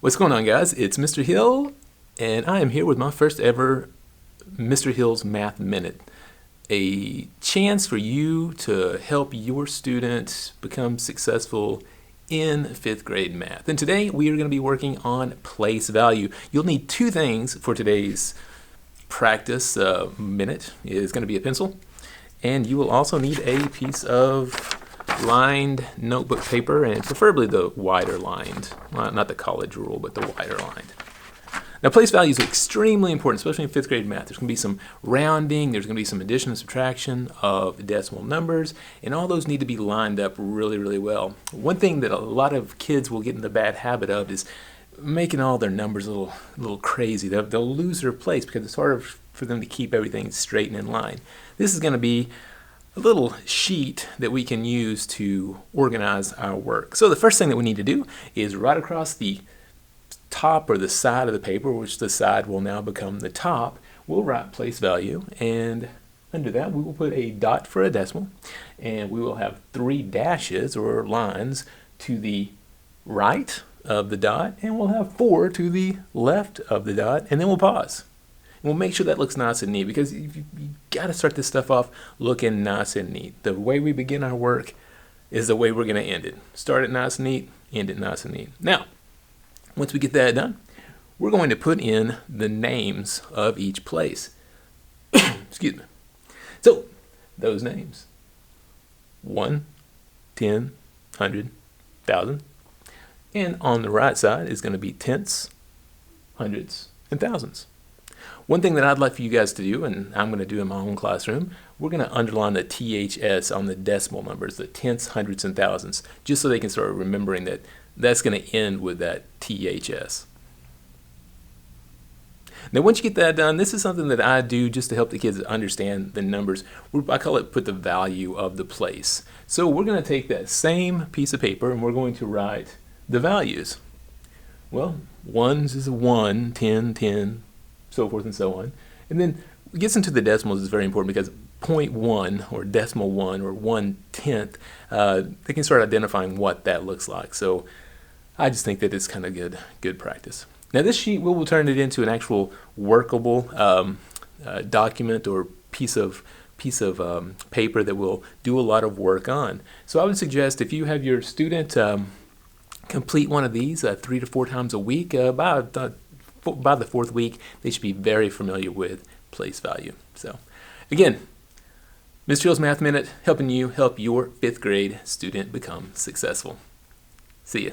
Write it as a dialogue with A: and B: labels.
A: What's going on, guys? It's Mr. Hill, and I am here with my first ever Mr. Hill's Math Minute. A chance for you to help your students become successful in 5th grade math. And today we are going to be working on place value. You'll need two things for today's practice minute. It's going to be a pencil, and you will also need a piece of lined notebook paper, and preferably the wider lined, not the college rule, but the wider lined. Now, place value is extremely important, especially in 5th grade math. There's going to be some rounding, there's going to be some addition and subtraction of decimal numbers, and all those need to be lined up really, really well. One thing that a lot of kids will get in the bad habit of is making all their numbers a little crazy. They'll lose their place because it's harder for them to keep everything straight and in line. This is going to be a little sheet that we can use to organize our work. So the first thing that we need to do is right across the top or the side of the paper, which the side will now become the top, we'll write place value, and under that we will put a dot for a decimal, and we will have 3 dashes or lines to the right of the dot, and we'll have 4 to the left of the dot, and then we'll pause. We'll make sure that looks nice and neat, because you got to start this stuff off looking nice and neat. The way we begin our work is the way we're going to end it. Start it nice and neat, end it nice and neat. Now, once we get that done, we're going to put in the names of each place. Excuse me. So, those names: 1, 10, 100, 1,000. And on the right side is going to be tenths, hundreds, and thousands. One thing that I'd like for you guys to do, and I'm going to do in my own classroom, we're going to underline the THS on the decimal numbers, the tenths, hundreds, and thousands, just so they can start remembering that that's going to end with that THS. Now, once you get that done, this is something that I do just to help the kids understand the numbers. I call it put the value of the place. So we're going to take that same piece of paper and we're going to write the values. Well, ones is a 1, 10, 10, so forth and so on. And then it gets into the decimals is very important, because 0.1 or decimal 1 or 1/10, they can start identifying what that looks like. So I just think that it's kind of good practice. Now, this sheet, we will turn it into an actual workable document or piece of paper that we'll do a lot of work on. So I would suggest, if you have your student complete one of these 3 to 4 times a week, by the 4th week, they should be very familiar with place value. So, again, Mr. Hill's Math Minute, helping you help your 5th grade student become successful. See ya.